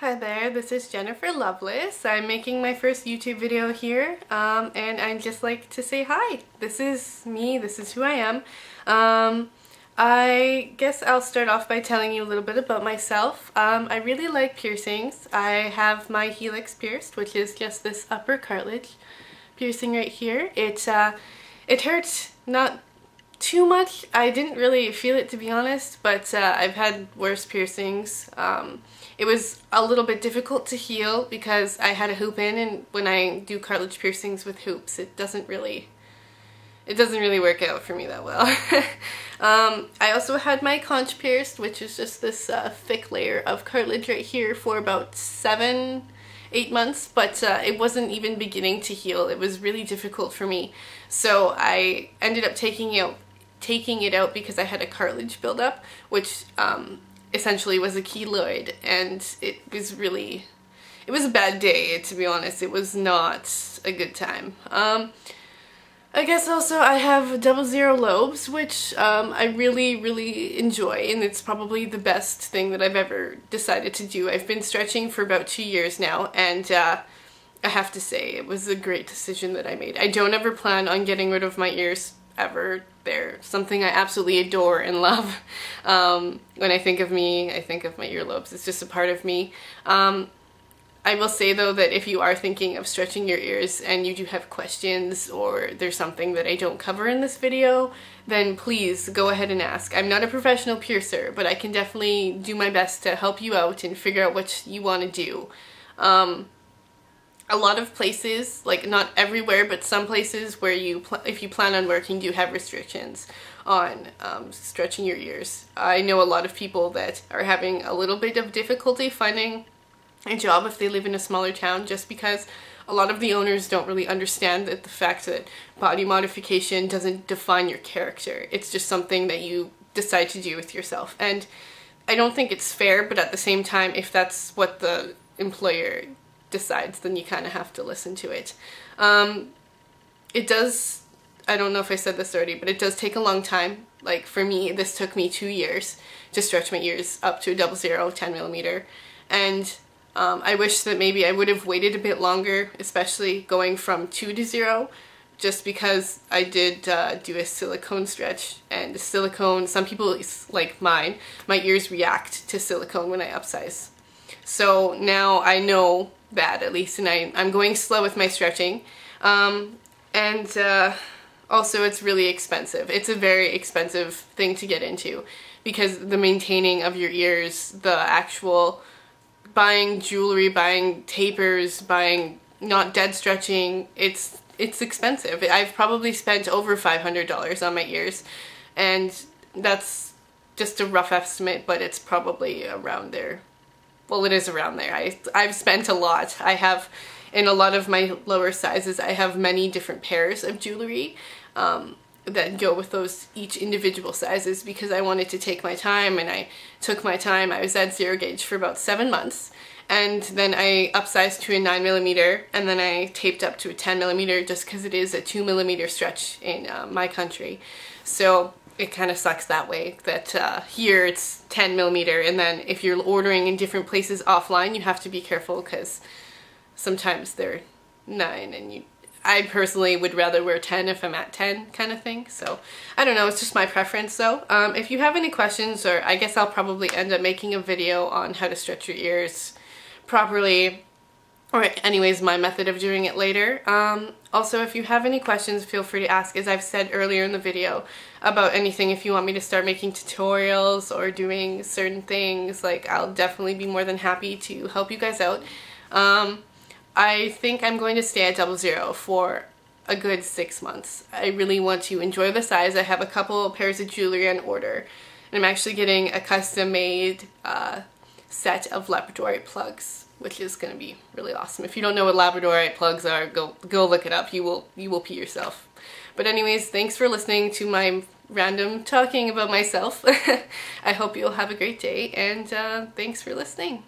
Hi there, this is Jennifer Loveless. I'm making my first YouTube video here, and I'd just like to say hi. This is me, this is who I am. I guess I'll start off by telling you a little bit about myself. I really like piercings. I have my helix pierced, which is just this upper cartilage piercing right here. It hurts not too much. I didn't really feel it, to be honest, but I've had worse piercings. It was a little bit difficult to heal because I had a hoop in, and when I do cartilage piercings with hoops, it doesn't really work out for me that well. I also had my conch pierced, which is just this thick layer of cartilage right here, for about 7-8 months, but it wasn't even beginning to heal. It was really difficult for me, so I ended up taking it out because I had a cartilage buildup, which essentially was a keloid, and it was a bad day, to be honest. It was not a good time. I guess also I have 00 lobes, which I really enjoy, and it's probably the best thing that I've ever decided to do. I've been stretching for about 2 years now, and I have to say it was a great decision that I made. I don't ever plan on getting rid of my ears ever. They're something I absolutely adore and love. When I think of me, I think of my earlobes. It's just a part of me. I will say though that if you are thinking of stretching your ears and you do have questions, or there's something that I don't cover in this video, then please go ahead and ask. I'm not a professional piercer, but I can definitely do my best to help you out and figure out what you want to do. A lot of places, like not everywhere, but some places where if you plan on working, do have restrictions on stretching your ears. I know a lot of people that are having a little bit of difficulty finding a job if they live in a smaller town, just because a lot of the owners don't really understand the fact that body modification doesn't define your character. It's just something that you decide to do with yourself. And I don't think it's fair, but at the same time, if that's what the employer decides, then you kind of have to listen to it. It does, I don't know if I said this already, but it does take a long time. Like for me, this took me 2 years to stretch my ears up to a 00 10mm, and I wish that maybe I would have waited a bit longer, especially going from 2 to 0, just because I did do a silicone stretch, and the silicone, some people like my ears react to silicone when I upsize. So now I know that, at least, and I'm going slow with my stretching. Also it's really expensive. It's a very expensive thing to get into, because the maintaining of your ears, the actual buying jewelry, buying tapers, buying not dead stretching, it's expensive. I've probably spent over $500 on my ears, and that's just a rough estimate, but it's probably around there. Well, it is around there. I've spent a lot. I have, in a lot of my lower sizes, I have many different pairs of jewelry that go with those each individual sizes, because I wanted to take my time, and I took my time. I was at 0 gauge for about 7 months, and then I upsized to a 9mm, and then I taped up to a 10mm, just because it is a 2mm stretch in my country. So it kind of sucks that way, that here it's 10mm, and then if you're ordering in different places offline, you have to be careful, because sometimes they're 9, and I personally would rather wear 10 if I'm at 10, kind of thing. So I don't know, it's just my preference though. If you have any questions, or I guess I'll probably end up making a video on how to stretch your ears properly, or anyways, my method of doing it later. Also, if you have any questions, feel free to ask, as I've said earlier in the video, about anything. If you want me to start making tutorials or doing certain things, like, I'll definitely be more than happy to help you guys out. I think I'm going to stay at 00 for a good 6 months. I really want to enjoy the size. I have a couple pairs of jewelry on order, and I'm actually getting a custom-made set of labradorite plugs, which is going to be really awesome. If you don't know what labradorite plugs are, go look it up. You will pee yourself. But anyways, thanks for listening to my random talking about myself. I hope you'll have a great day, and thanks for listening.